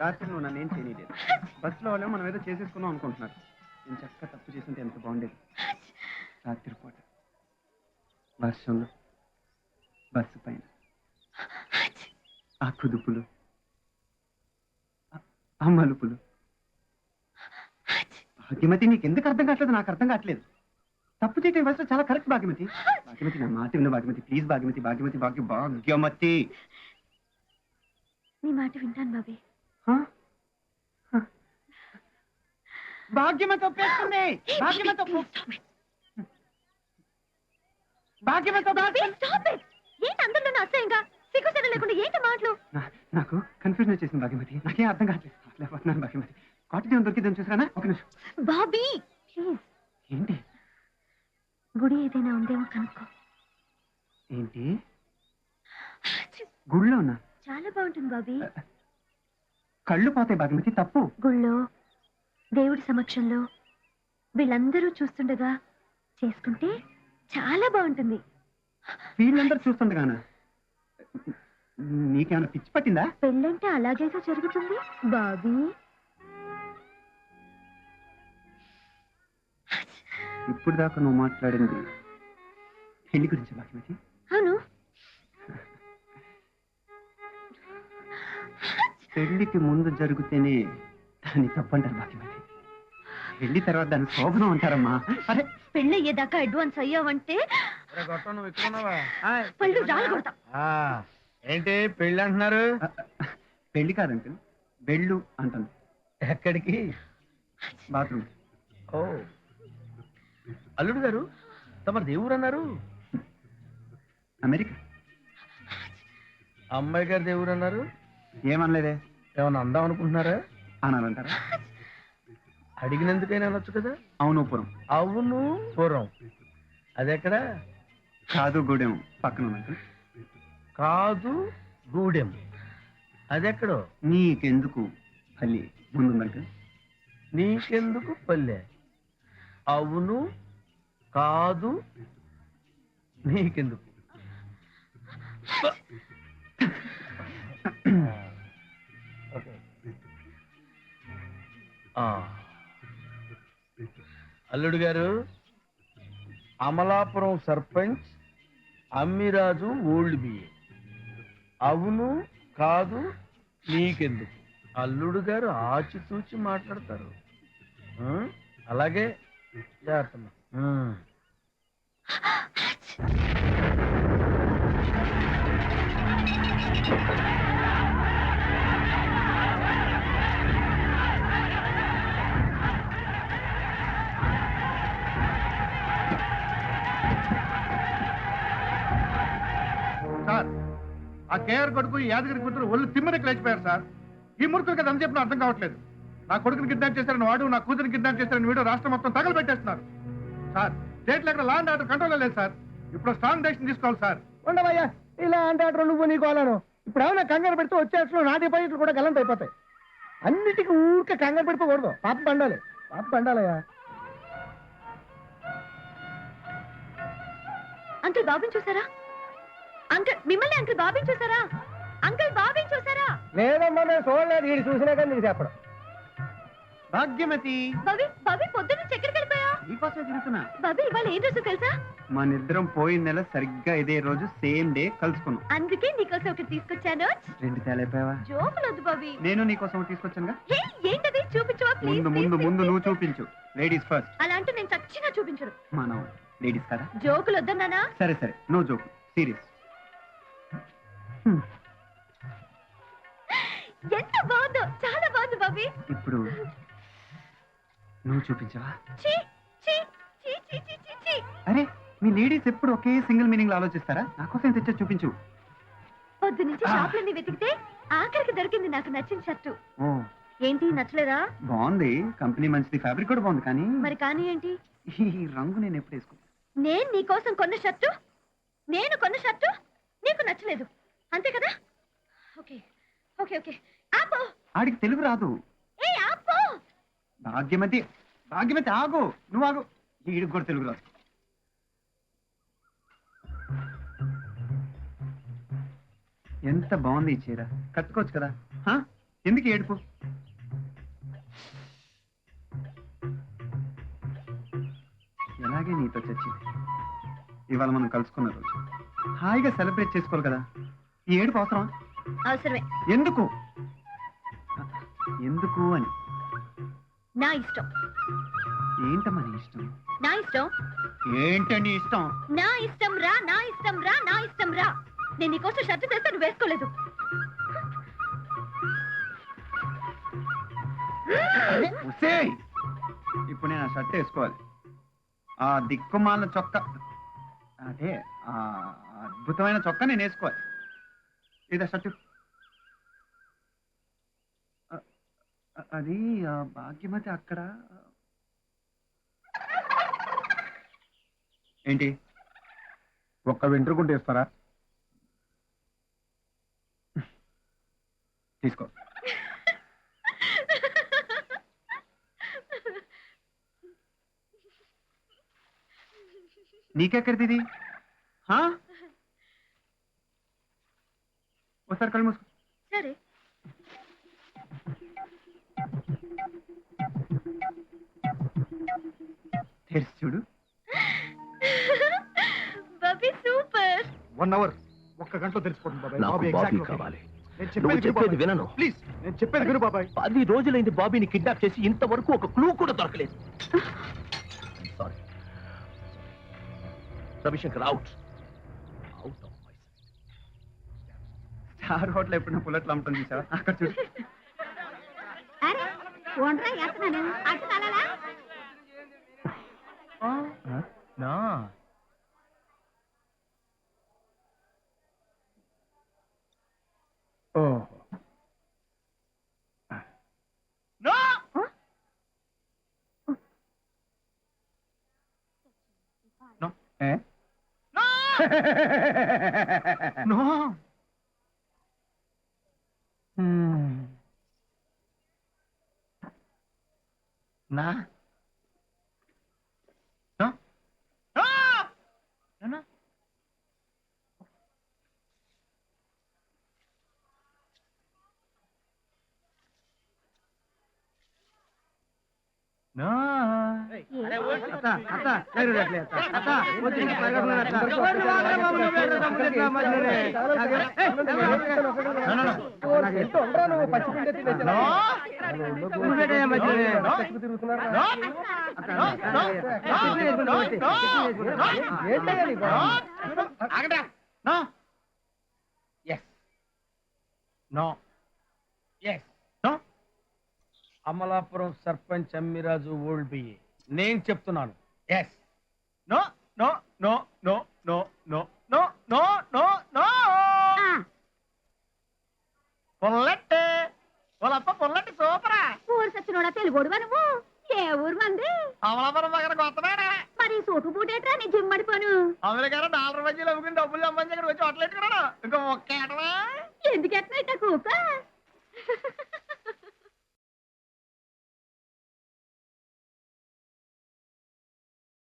రాత్రి నువ్వు నన్ను ఏం చేయలేదు. బస్సులో వాళ్ళేమో మనం ఏదో చేసేసుకున్నాం అనుకుంటున్నారు. నేను చక్కగా తప్పు చేస్తుంటే ఎంత బాగుండేది. రాత్రి పూట వర్షంలో బస్సు పైన ఆ కుదుపులు, ఆ మలుపులు. భాగ్యమతి, నీకు ఎందుకు అర్థం కావట్లేదు? నాకు అర్థం కావట్లేదు. తప్పు చేయటం వయసులో చాలా కరెక్ట్ భాగ్యమతి. భాగ్యమతి, నా మాట విను భాగ్యమతి, ప్లీజ్ భాగ్యమతి. భాగ్యమతి, భాగ్యమతి. నీ మాట వింటాను బాబీ. భాగ్యమతి ఒప్పేస్తుంది. భాగ్యమతి ఏంటి అందరిలో అసహ్యంగా సిగ్గుసెన లేకుండా ఏంటి మాటలు? నాకు కన్ఫ్యూజన్ వచ్చేసింది భాగ్యమతి. నాకేం అర్థం కావట్లేదు. లేకపోతున్నాను భాగ్యమతి. కాటేజ్ దొరికిద్దాం చూసారా? ఒక నిమిషం బాబీ ప్లీజ్. ఏంటి? గుడి ఏదైనా ఉందేమో కనుక్కో. ఏంటి గుళ్ళో ఉన్నా? చాలా బాగుంటుంది బాబీ. కళ్ళు పోతాయి భాగ్యమతి, తప్పు. గుళ్ళో దేవుడి సమక్షంలో వీళ్ళందరూ చూస్తుండగా చేసుకుంటే చాలా బాగుంటుంది. వీళ్ళందరూ చూస్తుండగానా? నీకేమైనా పిచ్చి పట్టిందా? పెళ్ళంటే అలాగేగా జరుగుతుంది బాబీ. ఇప్పుడు దాకా నువ్వు మాట్లాడింది పెళ్లి గురించి భాగ్యమతి? అవును. పెళ్లికి ముందు జరిగితేనే దాన్ని తప్పంటారు భాగ్యమతి. పెళ్లి తర్వాత దాన్ని శోభనం అంటారమ్మా. అరే, పెళ్ళయ్యేదాకా అడ్వాన్స్ అయ్యావంటే పళ్ళు రాలగొడతా. ఏంటి పెళ్ళి అంటున్నారు? పెళ్లి కాదంటే బెళ్ళు అంటాను. ఎక్కడికి? బాత్రూమ్. ఓ అల్లుడు గారు, తమ దేవురు అన్నారు? అమెరికా. అమ్మాయి గారు దేవురు అన్నారు? ఏమనలేదే. ఏమన్నా అందాం అనుకుంటున్నారా? అనాలంటారా? అడిగినందుకైనా అనొచ్చు కదా. అవును పురం. అవును పురం. అదెక్కడ? కాదు గూడెం పక్కన ఉన్నట్టు. కాదు గూడెం అదెక్కడో? నీకెందుకు పల్లి ముందుందంటే. నీకెందుకు పల్లె? అవును కాదు నీకెందుకు? అల్లుడు గారు, అమలాపురం సర్పంచ్ అమ్మిరాజు ఓల్డ్ బిఏ. అవును కాదు నీకెందుకు? అల్లుడు గారు ఆచితూచి మాట్లాడతారు. అలాగే జాగ్రత్త. సార్, ఆ కేఆర్ కొడుకు యాదగిరి కూతురు ఒళ్ళు తిమ్మరికి లేచిపోయారు సార్. ఈ మూర్ఖులు కదా అని చెప్పిన అర్థం కావట్లేదు. నా కొడుకుని కిడ్నాప్ చేశారని వాడు, నా కూతురిని కిడ్నాప్ చేశారని వీడు రాష్ట్రం మొత్తం తగలబెట్టేస్తున్నారు సార్. స్టేట్లో ఎక్కడ లా అండ్ ఆర్డర్ కంట్రోల్ లేదు సార్. ఇప్పుడు స్ట్రాంగ్ డెసిషన్ తీసుకోవాలి సార్. ఉండవయ్యా, ఇలా అంటే ఆర్డర్ నువ్వు నీకు వాళ్ళను. ఇప్పుడు ఏమైనా కంగారు పెడితే వచ్చేట్లు నా డిపాజిట్లు కూడా గల్లంత అయిపోతాయి. అన్నిటికీ ఊరికే కంగారు పెడిపోకూడదు. పాప పండాలి, పాప పండాలయ్యా. అంకుల్ బాబీని చూసారా? అంకుల్ మిమ్మల్ని అంకుల్ బాబీని చూసారా? అంకుల్ బాబీని చూసారా? లేదమ్మా, నేను చూడలేదు. వీడు చూసినా కానీ నీకు చెప్పడం. భాగ్యమతి, బాబీ బాబీ పొద్దున్న ఎక్కడికి వెళ్ళిపోయా? నీకోసమే తిరుగుతున్నా. బాబీ ఇవాళ ఏం రోజు తెలుసా? మనిద్దరం పోయిన నెల సరిగ్గా ఇదే రోజు సేమ్ డే కలుసుకున్నాం. అందుకే నీకోసం ఒకటి తీసుకొచ్చాను. 2 తేలైపోయావా? జోకులొద్దు బాబీ. నేను నీకోసం తీసుకొచ్చానుగా. హే, ఏంటది? చూపించవా ప్లీజ్? ముందు ముందు ముందు నువ్వు చూపించు. Ladies first. అలా అంటూ నేను చచ్చిగా చూపించను. మనం లేడీస్ కదా. జోకులు వద్దన్నానా? సరే సరే, నో జోక్, సీరియస్. ఎంత బాగుందో, చాలా బాగుంది బాబీ. ఇప్పుడు నువ్వు చూపించవా? ఛీ, ఛీ, ఛీ, ఛీ, ఛీ, ఛీ, ఛీ. అరే, మీ లేడీస్ ఎప్పుడు ఒకే సింగిల్ మీనింగ్ లో ఆలోచిస్తారా? నాకోసం తెచ్చా, చూపించు. పొద్దు నుంచి షాపులన్నీ వెతికితే ఆఖరికి దొరికింది నాకు నచ్చిన షర్టు. ఓ, ఏంటి నచ్చలేదా? బాగుంది, కంపెనీ మంచిది, ఫ్యాబ్రిక్ కూడా బాగుంది. కానీ మరి కానీ ఏంటి? ఈ రంగు నేను ఎప్పుడు వేసుకో. నేను నీకోసం కొన్న షర్టు, నేను కొన్న షర్టు నీకు నచ్చలేదు, అంతే కదా? ఓకే ఓకే ఓకే, ఆపో. ఆడికి తెలుగు రాదు. ఏ ఆపో. భాగ్యమతి, భాగ్యమతి ఆగు, నువ్వు ఆగు. ఈడికి కూడా తెలుగు రాదు. ఎంత బాగుంది ఈ చీర, కట్టుకోవచ్చు కదా. ఎందుకు ఏడుపు? ఎలాగే నీతో చచ్చింది. ఇవాళ మనం కలుసుకున్న రోజు హాయిగా సెలబ్రేట్ చేసుకోవాలి కదా. ఈ ఏడుపు అవసరమా? అవసరమే. ఎందుకు? ఎందుకు అని. నా ఇష్టం. ఏంటమ్మా నీ ఇష్టం? నా ఇష్టం. ఏంటని ఇష్టం? నా ఇష్టం రా, నా ఇష్టం రా, నా ఇష్టం రా. నేను నీకోసం షర్ట్ తెస్తే నువ్వు వేసుకోలేదు. ఒసేయ్! ఇప్పుడు నేను ఆ షర్ట్ వేసుకోవాలి. ఆ దిక్కుమాల చొక్క, అదే ఆ అద్భుతమైన చొక్క నేను వేసుకోవాలి. ఇదా షర్టు? అది భాగ్యమతి అక్కడ. ఏంటి? ఒక్క వెంట్రుకుంటే ఇస్తారా? తీసుకో. నీకెక్కడిది ఇది? ఒకసారి కళ్ళు మూసుకో. సరే. తెరిచి చూడు. బాబీ సూపర్. 1 hour, 1 గంటలో తెలిసిపోతుంది బాబాయ్. నాకు బాబాయ్ బాబీ exact కావాలి. నేను నువ్వు చెప్పేది వినను. ప్లీజ్, నేను చెప్పేది విను బాబాయ్. 10 రోజులైంది బాబీని కిడ్నాప్ చేసి ఇంతవరకు ఒక క్లూ కూడా దొరకలేదు. Sorry Ravishankar, out out of my sight. Star hotel ఎప్పుడు పుల్లట్లు అమ్ముతుంది చూసావా? అక్కడ చూడు. అరే ఓండ్రా ఎత్తనాను అటు తలలా. నా ఓహో. ఏ? నో. నా అత్త అత్త లేరు అత్త అత్త వచ్చి పగడున అత్త ఎవరు మాత్రం బాబు వేరు దమ్ములెట్లా మధ్యనే నాకు ఎంత ఉండరా నువ్వు పచ్చి పిండి తినేసా నువ్వు బేటే మధ్యనే తిరుగుతున్నారు ఏంటయ్యా నీ బాబు ఆగండి. No. Yes. No. Yes. No. Amalapuram sarpanch Ammiraju old BA నేను చెప్తున్నాను. Yes. No no no no no no no no no no. పొల్లట్టే పొలప్ప పొల్లట్టి సూపరా. ఊరు సచ్చినోడా తెలుగోడువా నువ్వు? ఏ ఊరు మంది? అమలాపురం దగ్గర కొత్తమేనా? మరి సోటు పూటేట్రా నీ జిమ్మడిపోను. అమెరికా $1 మధ్యలో అమ్ముకుని డబ్బులు సంబంధించి ఇక్కడ వచ్చి హోటల్ ఎట్టుకున్నాడు. ఇంకా ఒక్క ఏటవా? ఎందుకు ఎట్లా కూక